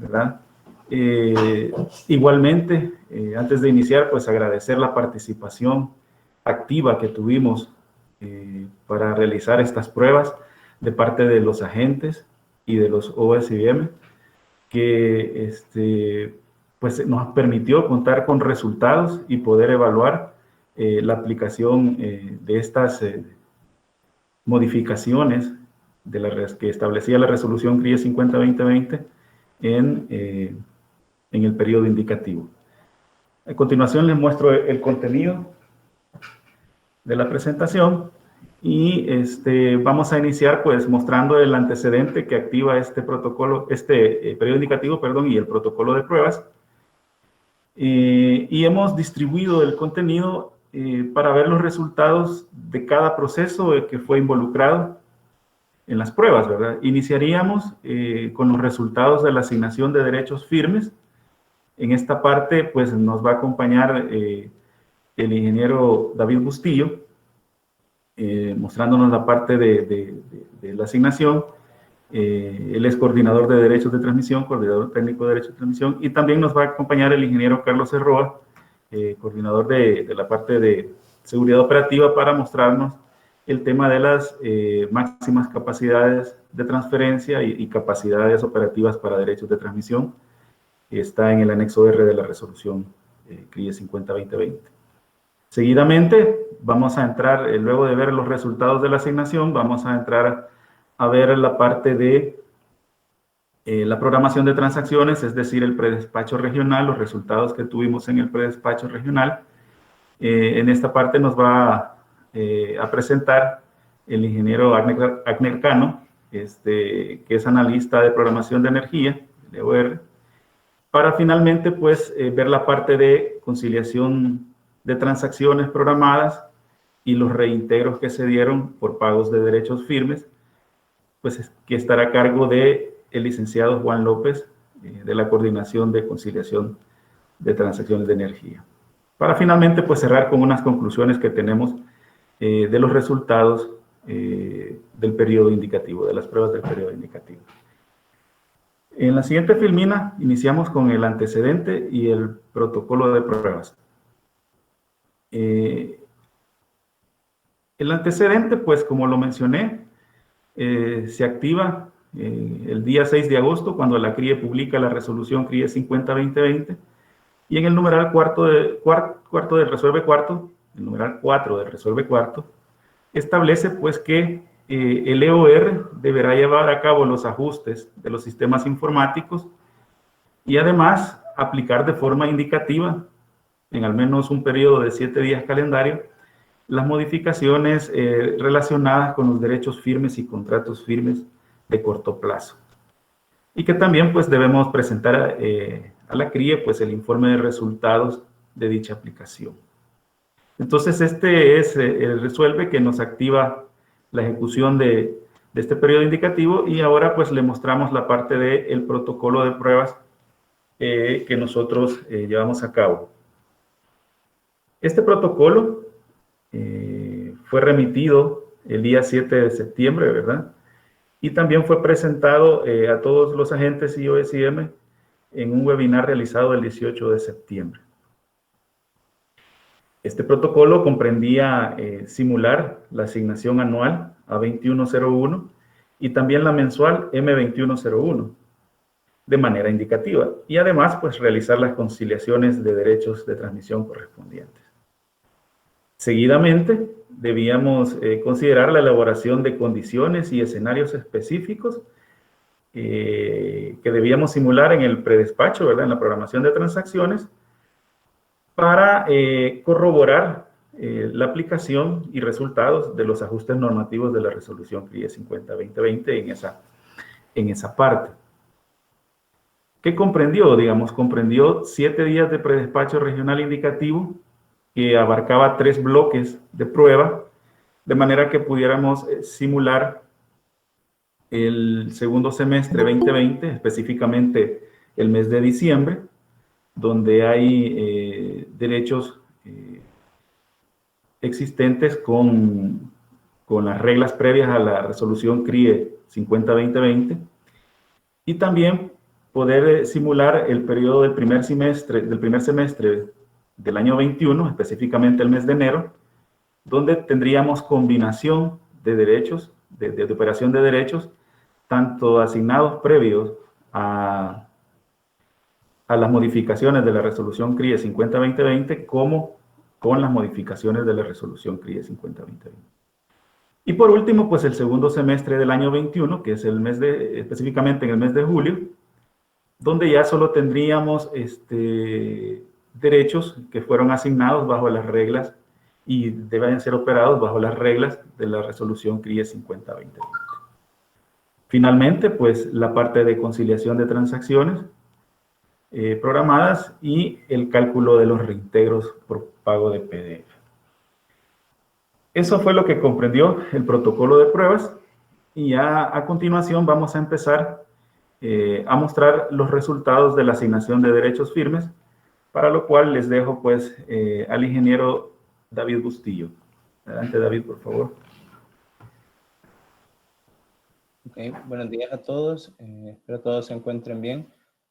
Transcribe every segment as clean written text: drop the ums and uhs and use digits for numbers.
¿verdad? Igualmente, antes de iniciar, pues agradecer la participación activa que tuvimos para realizar estas pruebas de parte de los agentes y de los OSIM, que pues nos permitió contar con resultados y poder evaluar la aplicación de estas modificaciones que establecía la resolución CRIE 50-2020 en el periodo indicativo. A continuación les muestro el contenido de la presentación y vamos a iniciar pues mostrando el antecedente que activa este protocolo, periodo indicativo, perdón, y el protocolo de pruebas. Y hemos distribuido el contenido para ver los resultados de cada proceso que fue involucrado en las pruebas, ¿verdad? Iniciaríamos con los resultados de la asignación de derechos firmes. En esta parte, pues, nos va a acompañar el ingeniero David Bustillo, mostrándonos la parte de la asignación. Él es coordinador de derechos de transmisión, coordinador técnico de derechos de transmisión, y también nos va a acompañar el ingeniero Carlos Herroa, coordinador de la parte de seguridad operativa, para mostrarnos el tema de las máximas capacidades de transferencia y capacidades operativas para derechos de transmisión, que está en el anexo R de la resolución CRIE 50-2020. Seguidamente, vamos a entrar, luego de ver los resultados de la asignación, vamos a entrar a ver la parte de la programación de transacciones, es decir, el predespacho regional, los resultados que tuvimos en el predespacho regional. En esta parte nos va a presentar el ingeniero Agner Cano, que es analista de programación de energía, de OR, para finalmente pues ver la parte de conciliación de transacciones programadas y los reintegros que se dieron por pagos de derechos firmes, pues que estará a cargo de el licenciado Juan López, de la Coordinación de Conciliación de Transacciones de Energía. Para finalmente pues cerrar con unas conclusiones que tenemos de los resultados del periodo indicativo, de las pruebas del periodo indicativo. En la siguiente filmina iniciamos con el antecedente y el protocolo de pruebas. El antecedente, pues como lo mencioné, se activa el día 6 de agosto cuando la CRIE publica la resolución CRIE 50-2020, y en el numeral cuarto del resuelve cuarto, el numeral 4 del resuelve cuarto, establece pues que el EOR deberá llevar a cabo los ajustes de los sistemas informáticos y además aplicar de forma indicativa, en al menos un periodo de 7 días calendario, las modificaciones relacionadas con los derechos firmes y contratos firmes de corto plazo. Y que también pues debemos presentar a la CRIE pues el informe de resultados de dicha aplicación. Entonces este es el resuelve que nos activa la ejecución de este periodo indicativo, y ahora pues le mostramos la parte del protocolo de pruebas que nosotros llevamos a cabo. Este protocolo fue remitido el día 7 de septiembre, ¿verdad? Y también fue presentado a todos los agentes y OSIM en un webinar realizado el 18 de septiembre. Este protocolo comprendía simular la asignación anual A2101 y también la mensual M2101 de manera indicativa, y además pues realizar las conciliaciones de derechos de transmisión correspondientes. Seguidamente, debíamos considerar la elaboración de condiciones y escenarios específicos que debíamos simular en el predespacho, ¿verdad?, en la programación de transacciones, para corroborar la aplicación y resultados de los ajustes normativos de la resolución CRIE 50-2020 en esa parte. ¿Qué comprendió? Digamos, comprendió 7 días de predespacho regional indicativo que abarcaba 3 bloques de prueba, de manera que pudiéramos simular el segundo semestre 2020, específicamente el mes de diciembre, donde hay derechos existentes con las reglas previas a la resolución CRIE 50-2020, y también poder simular el periodo del primer semestre del año 21, específicamente el mes de enero, donde tendríamos combinación de derechos, de operación de derechos, tanto asignados previos a las modificaciones de la resolución CRIE 50-2020 como con las modificaciones de la resolución CRIE 50-2020. Y por último, pues el segundo semestre del año 21, que es específicamente en el mes de julio, donde ya solo tendríamos derechos que fueron asignados bajo las reglas y deben ser operados bajo las reglas de la resolución CRIE 50-2020. Finalmente, pues la parte de conciliación de transacciones programadas y el cálculo de los reintegros por pago de PDF. Eso fue lo que comprendió el protocolo de pruebas y ya a continuación vamos a empezar a mostrar los resultados de la asignación de derechos firmes, para lo cual les dejo pues al ingeniero David Bustillo. Adelante, David, por favor. Okay, buenos días a todos, espero todos se encuentren bien.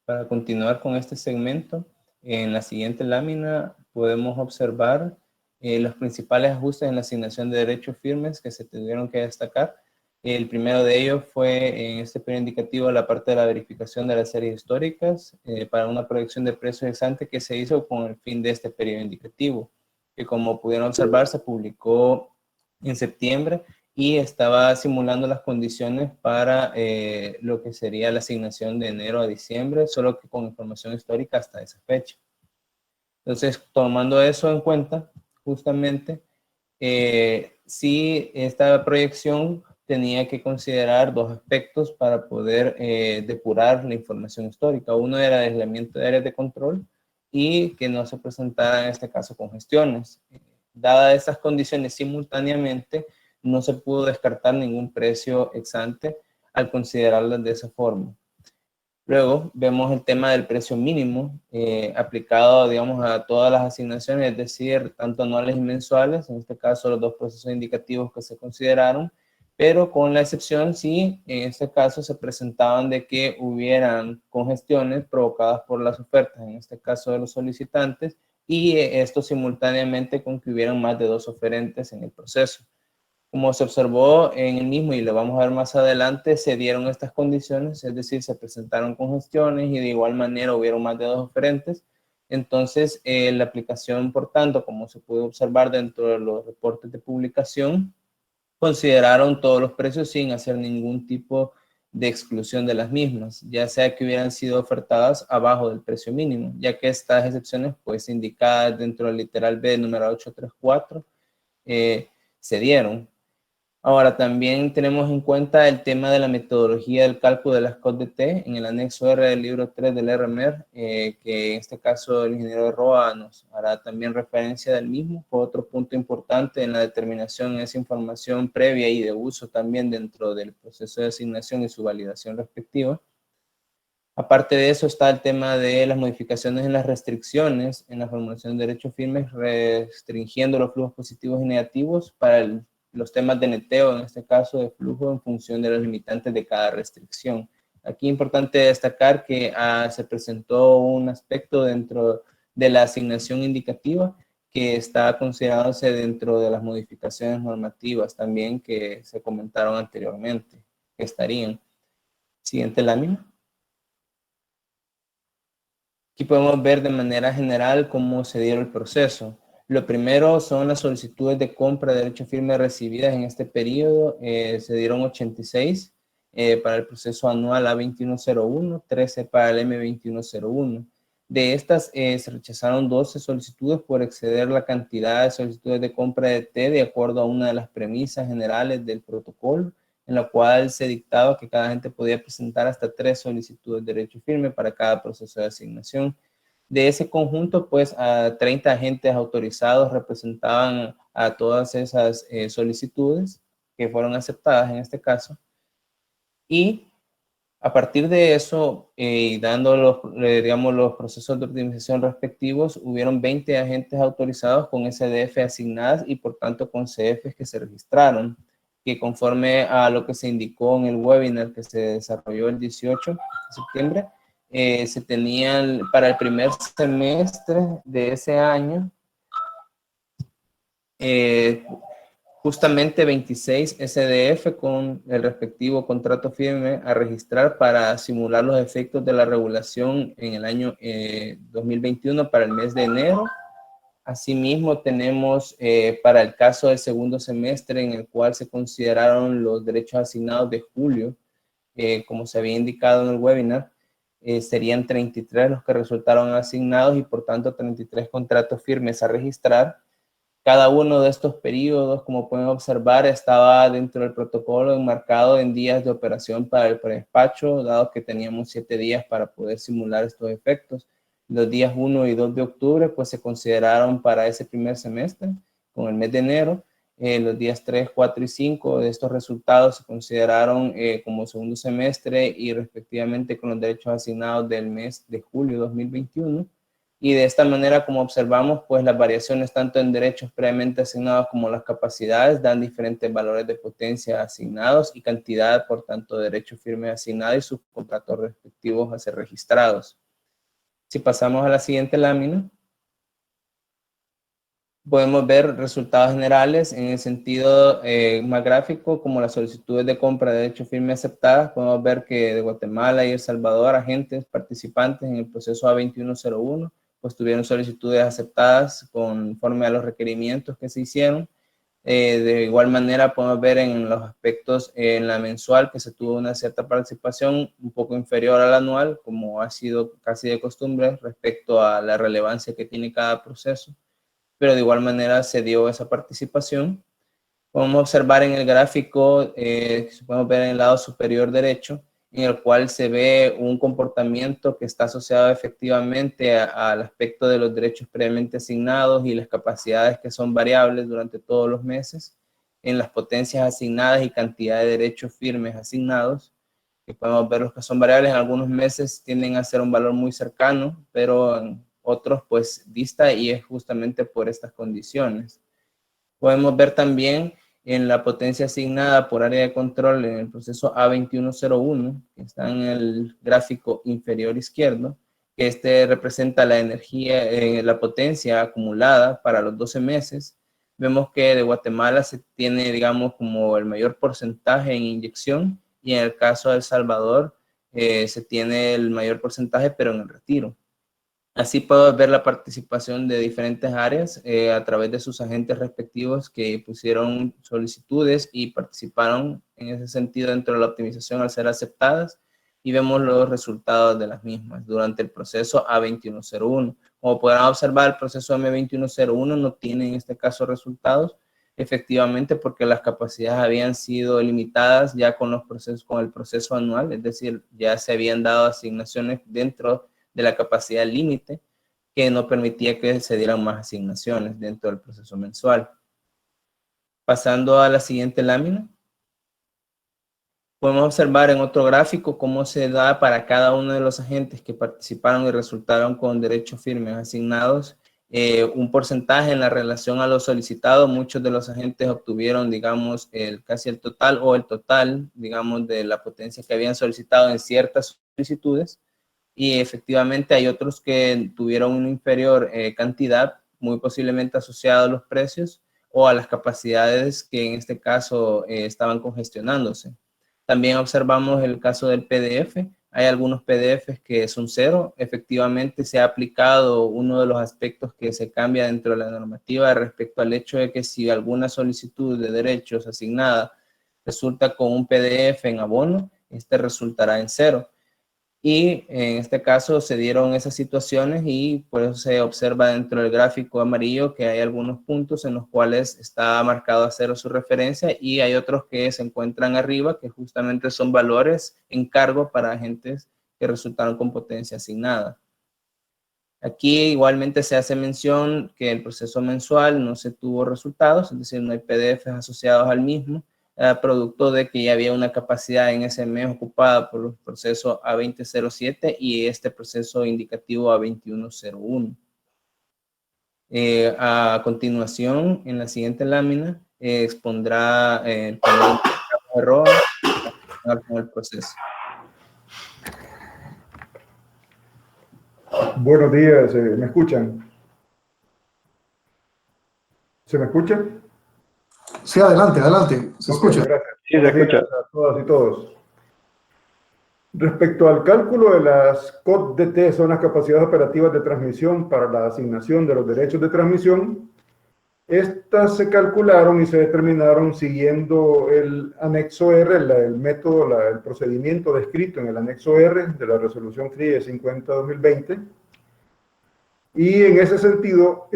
Para continuar con este segmento, en la siguiente lámina podemos observar los principales ajustes en la asignación de derechos firmes que se tuvieron que destacar. El primero de ellos fue en este periodo indicativo la parte de la verificación de las series históricas para una proyección de precios ex ante que se hizo con el fin de este periodo indicativo, que como pudieron observar se publicó en septiembre y estaba simulando las condiciones para lo que sería la asignación de enero a diciembre, solo que con información histórica hasta esa fecha. Entonces, tomando eso en cuenta, justamente, sí, esta proyección tenía que considerar dos aspectos para poder depurar la información histórica. Uno era el aislamiento de áreas de control y que no se presentaran en este caso congestiones. Dadas estas condiciones simultáneamente, no se pudo descartar ningún precio ex ante al considerarlas de esa forma. Luego vemos el tema del precio mínimo aplicado, digamos, a todas las asignaciones, es decir, tanto anuales y mensuales, en este caso los dos procesos indicativos que se consideraron, pero con la excepción si en este caso se presentaban de que hubieran congestiones provocadas por las ofertas, en este caso de los solicitantes, y esto simultáneamente con que hubieran más de dos oferentes en el proceso. Como se observó en el mismo, y lo vamos a ver más adelante, se dieron estas condiciones, es decir, se presentaron congestiones y de igual manera hubieron más de dos oferentes. Entonces, la aplicación, por tanto, como se puede observar dentro de los reportes de publicación, consideraron todos los precios sin hacer ningún tipo de exclusión de las mismas, ya sea que hubieran sido ofertadas abajo del precio mínimo, ya que estas excepciones, pues indicadas dentro del literal B número 834, se dieron. Ahora, también tenemos en cuenta el tema de la metodología del cálculo de las COT-DT en el anexo R del libro 3 del RMR, que en este caso el ingeniero Roa nos hará también referencia del mismo. Fue otro punto importante en la determinación de esa información previa y de uso también dentro del proceso de asignación y su validación respectiva. Aparte de eso está el tema de las modificaciones en las restricciones en la formulación de derechos firmes, restringiendo los flujos positivos y negativos para los temas de neteo, en este caso de flujo, en función de los limitantes de cada restricción. Aquí es importante destacar que se presentó un aspecto dentro de la asignación indicativa que está considerándose dentro de las modificaciones normativas también que se comentaron anteriormente, que estarían. Siguiente lámina. Aquí podemos ver de manera general cómo se dio el proceso. Lo primero son las solicitudes de compra de derecho firme recibidas en este periodo. Se dieron 86 para el proceso anual A2101, 13 para el M2101. De estas se rechazaron 12 solicitudes por exceder la cantidad de solicitudes de compra de T de acuerdo a una de las premisas generales del protocolo, en la cual se dictaba que cada agente podía presentar hasta 3 solicitudes de derecho firme para cada proceso de asignación. De ese conjunto, pues, a 30 agentes autorizados representaban a todas esas solicitudes que fueron aceptadas en este caso. Y a partir de eso, y dando digamos, los procesos de optimización respectivos, hubieron 20 agentes autorizados con SDF asignadas y por tanto con CFs que se registraron, que conforme a lo que se indicó en el webinar que se desarrolló el 18 de septiembre, se tenían para el primer semestre de ese año, justamente 26 SDF con el respectivo contrato firme a registrar para simular los efectos de la regulación en el año 2021 para el mes de enero. Asimismo, tenemos para el caso del segundo semestre en el cual se consideraron los derechos asignados de julio, como se había indicado en el webinar, serían 33 los que resultaron asignados y por tanto 33 contratos firmes a registrar. Cada uno de estos periodos, como pueden observar, estaba dentro del protocolo enmarcado en días de operación para el predespacho, dado que teníamos 7 días para poder simular estos efectos. Los días 1 y 2 de octubre pues se consideraron para ese primer semestre, con el mes de enero. Los días 3, 4 y 5 de estos resultados se consideraron como segundo semestre y respectivamente con los derechos asignados del mes de julio 2021. Y de esta manera, como observamos, pues las variaciones tanto en derechos previamente asignados como las capacidades dan diferentes valores de potencia asignados y cantidad, por tanto, de derecho firme asignado y sus contratos respectivos a ser registrados. Si pasamos a la siguiente lámina, podemos ver resultados generales en el sentido más gráfico, como las solicitudes de compra de derecho firme aceptadas. Podemos ver que de Guatemala y El Salvador, agentes participantes en el proceso A2101, pues tuvieron solicitudes aceptadas conforme a los requerimientos que se hicieron. De igual manera podemos ver en los aspectos en la mensual que se tuvo una cierta participación un poco inferior a la anual, como ha sido casi de costumbre respecto a la relevancia que tiene cada proceso, pero de igual manera se dio esa participación. Podemos observar en el gráfico, podemos ver en el lado superior derecho, en el cual se ve un comportamiento que está asociado efectivamente al aspecto de los derechos previamente asignados y las capacidades que son variables durante todos los meses, en las potencias asignadas y cantidad de derechos firmes asignados, que podemos ver los que son variables. En algunos meses tienden a ser un valor muy cercano, pero en otros pues dista, y es justamente por estas condiciones. Podemos ver también en la potencia asignada por área de control en el proceso A2101, que está en el gráfico inferior izquierdo, que este representa la energía, la potencia acumulada para los 12 meses. Vemos que de Guatemala se tiene, digamos, como el mayor porcentaje en inyección, y en el caso de El Salvador se tiene el mayor porcentaje, pero en el retiro. Así puedo ver la participación de diferentes áreas a través de sus agentes respectivos que pusieron solicitudes y participaron en ese sentido dentro de la optimización al ser aceptadas, y vemos los resultados de las mismas durante el proceso A2101. Como podrán observar, el proceso M2101 no tiene en este caso resultados, efectivamente porque las capacidades habían sido limitadas ya con los procesos, con el proceso anual, es decir, ya se habían dado asignaciones dentro de la capacidad límite que no permitía que se dieran más asignaciones dentro del proceso mensual. Pasando a la siguiente lámina, podemos observar en otro gráfico cómo se da para cada uno de los agentes que participaron y resultaron con derechos firmes asignados un porcentaje en la relación a lo solicitado. Muchos de los agentes obtuvieron, digamos, casi el total o el total, digamos, de la potencia que habían solicitado en ciertas solicitudes. Y efectivamente hay otros que tuvieron una inferior cantidad, muy posiblemente asociada a los precios o a las capacidades que en este caso estaban congestionándose. También observamos el caso del PDF. Hay algunos PDFs que son cero. Efectivamente se ha aplicado uno de los aspectos que se cambia dentro de la normativa respecto al hecho de que si alguna solicitud de derechos asignada resulta con un PDF en abono, este resultará en cero. Y en este caso se dieron esas situaciones y por eso se observa dentro del gráfico amarillo que hay algunos puntos en los cuales está marcado a cero su referencia, y hay otros que se encuentran arriba que justamente son valores en cargo para agentes que resultaron con potencia asignada. Aquí igualmente se hace mención que el proceso mensual no se tuvo resultados, es decir, no hay PDFs asociados al mismo, producto de que ya había una capacidad en ese mes ocupada por los procesos A2007 y este proceso indicativo A2101. A continuación, en la siguiente lámina, expondrá el panel de error con el proceso. Buenos días, ¿me escuchan? ¿Se me escucha? Sí, adelante, adelante. Se escucha. Gracias. Sí, se escucha. A todas y todos. Respecto al cálculo de las COT-DT, son las capacidades operativas de transmisión para la asignación de los derechos de transmisión, estas se calcularon y se determinaron siguiendo el anexo R, el método, el procedimiento descrito en el anexo R de la resolución CRIE 50-2020. Y en ese sentido,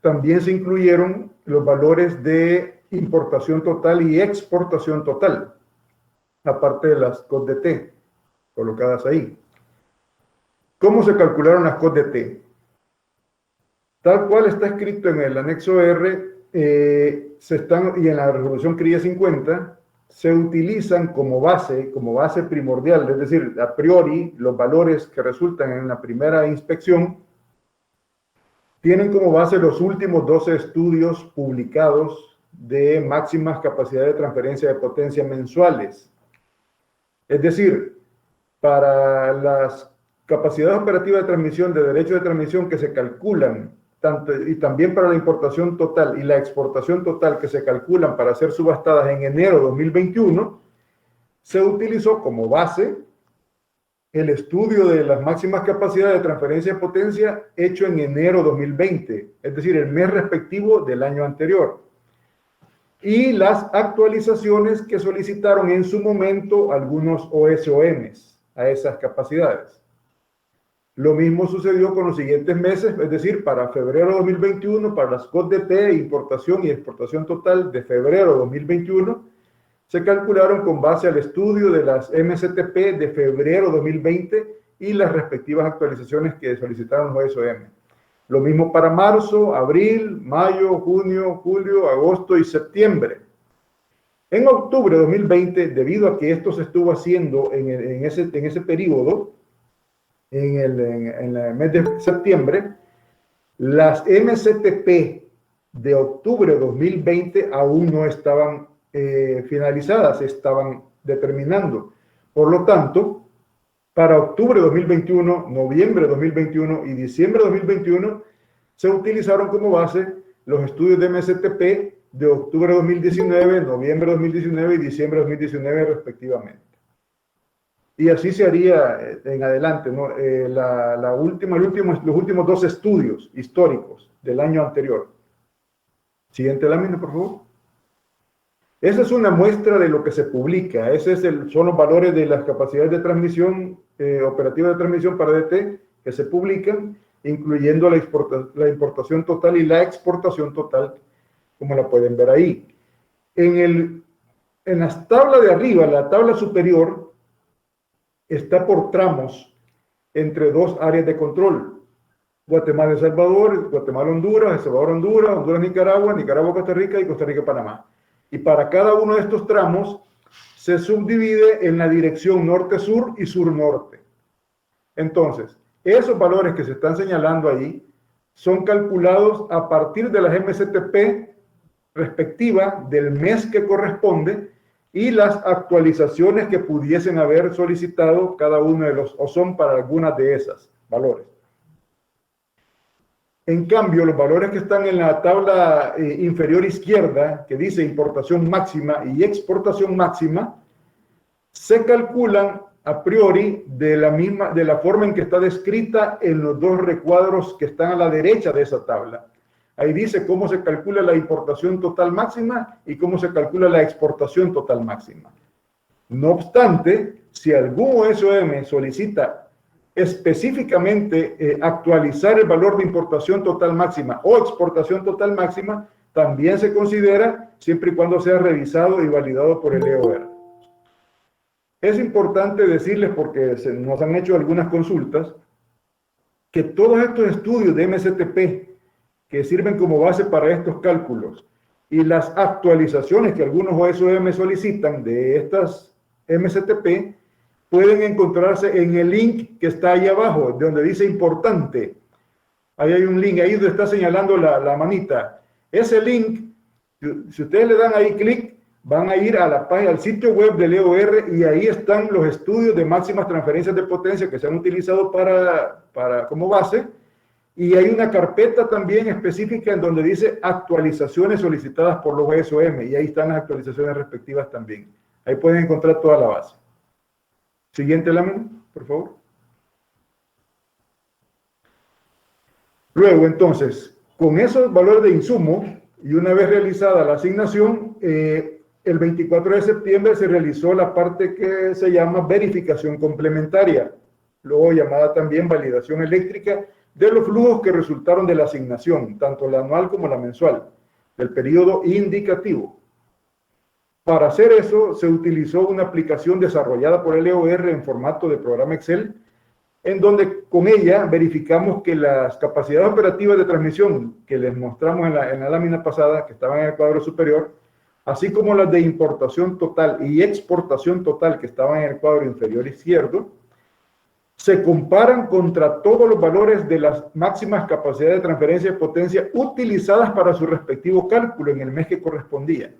también se incluyeron los valores de importación total y exportación total, aparte de las COT-DT colocadas ahí. ¿Cómo se calcularon las COT-DT? Tal cual está escrito en el anexo R y en la resolución CRIE 50, se utilizan como base primordial, es decir, a priori, los valores que resultan en la primera inspección tienen como base los últimos 12 estudios publicados de máximas capacidades de transferencia de potencia mensuales. Es decir, para las capacidades operativas de transmisión de derechos de transmisión que se calculan, y también para la importación total y la exportación total que se calculan para ser subastadas en enero de 2021, se utilizó como base el estudio de las máximas capacidades de transferencia de potencia hecho en enero 2020, es decir, el mes respectivo del año anterior, y las actualizaciones que solicitaron en su momento algunos OSOMs a esas capacidades. Lo mismo sucedió con los siguientes meses, es decir, para febrero de 2021, para las COT-DT, importación y exportación total de febrero de 2021, se calcularon con base al estudio de las MSTP de febrero 2020 y las respectivas actualizaciones que solicitaron los OSOM. Lo mismo para marzo, abril, mayo, junio, julio, agosto y septiembre. En octubre de 2020, debido a que esto se estuvo haciendo en ese periodo, en el mes de septiembre, las MSTP de octubre de 2020 aún no estaban finalizadas, se estaban determinando. Por lo tanto, para octubre de 2021, noviembre de 2021 y diciembre de 2021, se utilizaron como base los estudios de MSTP de octubre de 2019, noviembre de 2019 y diciembre de 2019 respectivamente. Y así se haría en adelante, ¿no? Los últimos 2 estudios históricos del año anterior. Siguiente lámina, por favor. Esa es una muestra de lo que se publica. Son los valores de las capacidades de transmisión, operativa de transmisión para DT, que se publican, incluyendo la importación total y la exportación total, como la pueden ver ahí. En las tablas de arriba, la tabla superior, está por tramos entre 2 áreas de control. Guatemala, El Salvador, Guatemala, Honduras, El Salvador, Honduras, Honduras, Nicaragua, Nicaragua, Costa Rica y Costa Rica, Panamá. Y para cada uno de estos tramos se subdivide en la dirección norte-sur y sur-norte. Entonces, esos valores que se están señalando ahí son calculados a partir de las MSTP respectivas del mes que corresponde y las actualizaciones que pudiesen haber solicitado cada uno de los OSOM para algunas de esas valores. En cambio, los valores que están en la tabla inferior izquierda, que dice importación máxima y exportación máxima, se calculan a priori de la forma en que está descrita en los 2 recuadros que están a la derecha de esa tabla. Ahí dice cómo se calcula la importación total máxima y cómo se calcula la exportación total máxima. No obstante, si algún OSOM solicita específicamente actualizar el valor de importación total máxima o exportación total máxima, también se considera siempre y cuando sea revisado y validado por el EOR. Es importante decirles, porque nos han hecho algunas consultas, que todos estos estudios de MSTP que sirven como base para estos cálculos y las actualizaciones que algunos OSOM solicitan de estas MSTP pueden encontrarse en el link que está ahí abajo, donde dice importante. Ahí hay un link, ahí donde está señalando la manita. Ese link, si ustedes le dan ahí clic, van a ir a la página, al sitio web del EOR, y ahí están los estudios de máximas transferencias de potencia que se han utilizado como base, y hay una carpeta también específica en donde dice actualizaciones solicitadas por los ESOM, y ahí están las actualizaciones respectivas también. Ahí pueden encontrar toda la base. Siguiente lámina, por favor. Luego, entonces, con esos valores de insumo, y una vez realizada la asignación, el 24 de septiembre se realizó la parte que se llama verificación complementaria, luego llamada también validación eléctrica, de los flujos que resultaron de la asignación, tanto la anual como la mensual, del periodo indicativo. Para hacer eso, se utilizó una aplicación desarrollada por el EOR en formato de programa Excel, en donde con ella verificamos que las capacidades operativas de transmisión que les mostramos en la lámina pasada, que estaban en el cuadro superior, así como las de importación total y exportación total que estaban en el cuadro inferior izquierdo, se comparan contra todos los valores de las máximas capacidades de transferencia de potencia utilizadas para su respectivo cálculo en el mes que correspondía.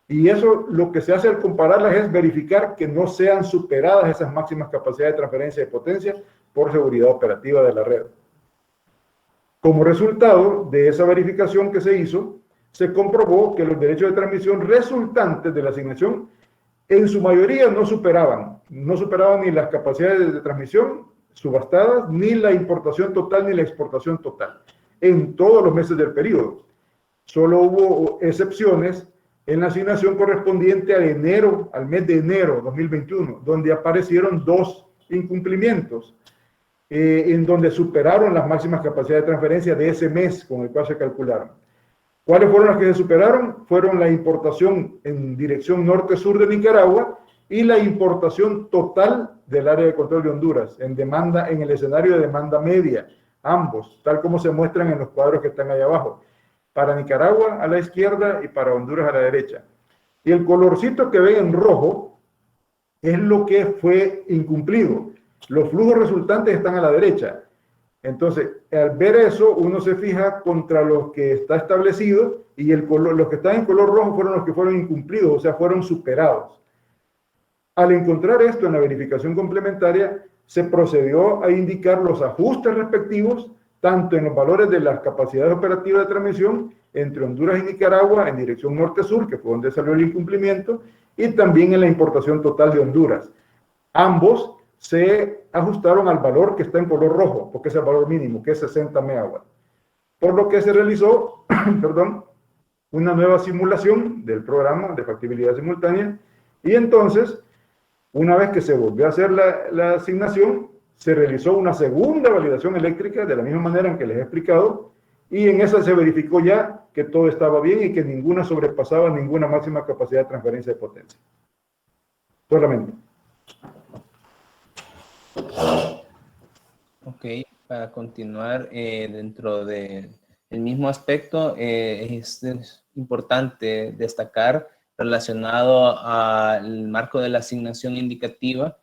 Y eso, lo que se hace al compararlas es verificar que no sean superadas esas máximas capacidades de transferencia de potencia por seguridad operativa de la red. Como resultado de esa verificación que se hizo, se comprobó que los derechos de transmisión resultantes de la asignación en su mayoría no superaban ni las capacidades de transmisión subastadas, ni la importación total, ni la exportación total, en todos los meses del periodo. Solo hubo excepciones en la asignación correspondiente al mes de enero 2021, donde aparecieron 2 incumplimientos, en donde superaron las máximas capacidades de transferencia de ese mes con el cual se calcularon. ¿Cuáles fueron las que se superaron? Fueron la importación en dirección norte-sur de Nicaragua y la importación total del área de control de Honduras, en el escenario de demanda media, ambos, tal como se muestran en los cuadros que están ahí abajo. Para Nicaragua a la izquierda y para Honduras a la derecha. Y el colorcito que ven en rojo es lo que fue incumplido. Los flujos resultantes están a la derecha. Entonces, al ver eso, uno se fija contra los que está establecido, y los que están en color rojo fueron los que fueron incumplidos, o sea, fueron superados. Al encontrar esto en la verificación complementaria, se procedió a indicar los ajustes respectivos, tanto en los valores de las capacidades operativas de transmisión entre Honduras y Nicaragua en dirección norte-sur, que fue donde salió el incumplimiento, y también en la importación total de Honduras. Ambos se ajustaron al valor que está en color rojo, porque es el valor mínimo, que es 60 megawatts. Por lo que se realizó, una nueva simulación del programa de factibilidad simultánea, y entonces, una vez que se volvió a hacer la asignación, se realizó una segunda validación eléctrica de la misma manera en que les he explicado, y en esa se verificó ya que todo estaba bien y que ninguna sobrepasaba ninguna máxima capacidad de transferencia de potencia. Solamente. Ok, para continuar dentro del mismo aspecto, es importante destacar relacionado al marco de la asignación indicativa,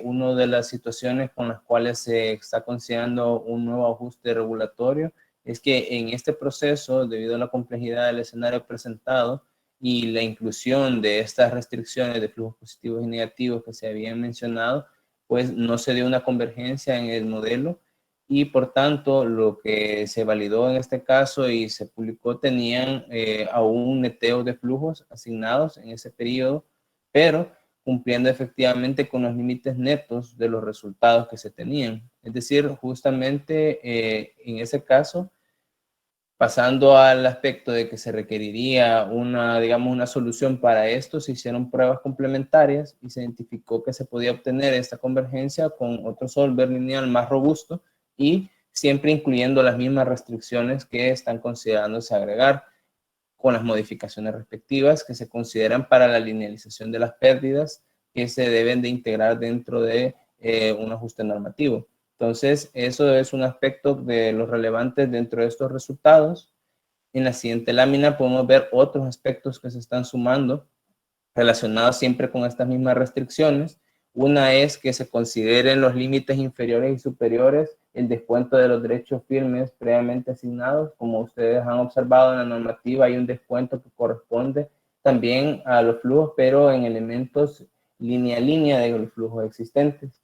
una de las situaciones con las cuales se está considerando un nuevo ajuste regulatorio es que en este proceso, debido a la complejidad del escenario presentado y la inclusión de estas restricciones de flujos positivos y negativos que se habían mencionado, pues no se dio una convergencia en el modelo, y por tanto lo que se validó en este caso y se publicó tenían aún un neteo de flujos asignados en ese periodo, pero cumpliendo efectivamente con los límites netos de los resultados que se tenían. Es decir, justamente en ese caso, pasando al aspecto de que se requeriría una solución para esto, se hicieron pruebas complementarias y se identificó que se podía obtener esta convergencia con otro solver lineal más robusto y siempre incluyendo las mismas restricciones que están considerándose agregar, con las modificaciones respectivas que se consideran para la linealización de las pérdidas que se deben de integrar dentro de un ajuste normativo. Entonces, eso es un aspecto de los relevantes dentro de estos resultados. En la siguiente lámina podemos ver otros aspectos que se están sumando relacionados siempre con estas mismas restricciones. Una es que se consideren los límites inferiores y superiores, el descuento de los derechos firmes previamente asignados. Como ustedes han observado en la normativa, hay un descuento que corresponde también a los flujos, pero en elementos línea a línea de los flujos existentes.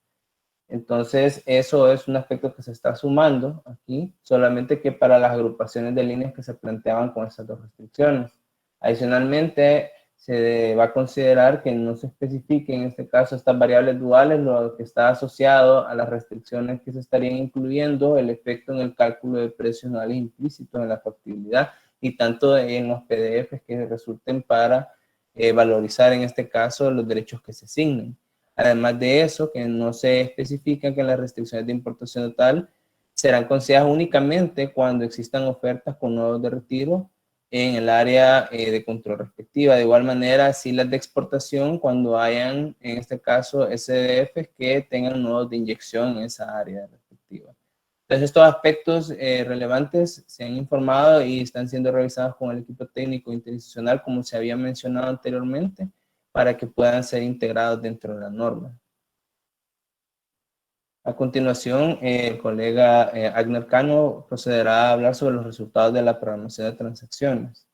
Entonces, eso es un aspecto que se está sumando aquí, solamente que para las agrupaciones de líneas que se planteaban con estas dos restricciones. Adicionalmente, se va a considerar que no se especifique en este caso estas variables duales, lo que está asociado a las restricciones que se estarían incluyendo, el efecto en el cálculo de precios anuales implícitos en la factibilidad y tanto en los PDFs que resulten para valorizar en este caso los derechos que se asignen. Además de eso, que no se especifica que las restricciones de importación total serán consideradas únicamente cuando existan ofertas con nodos de retiro en el área de control respectiva. De igual manera, sí las de exportación cuando hayan, en este caso, SDFs que tengan nodos de inyección en esa área respectiva. Entonces, estos aspectos relevantes se han informado y están siendo revisados con el equipo técnico interinstitucional, como se había mencionado anteriormente, para que puedan ser integrados dentro de la norma. A continuación, el colega Agner Cano procederá a hablar sobre los resultados de la programación de transacciones.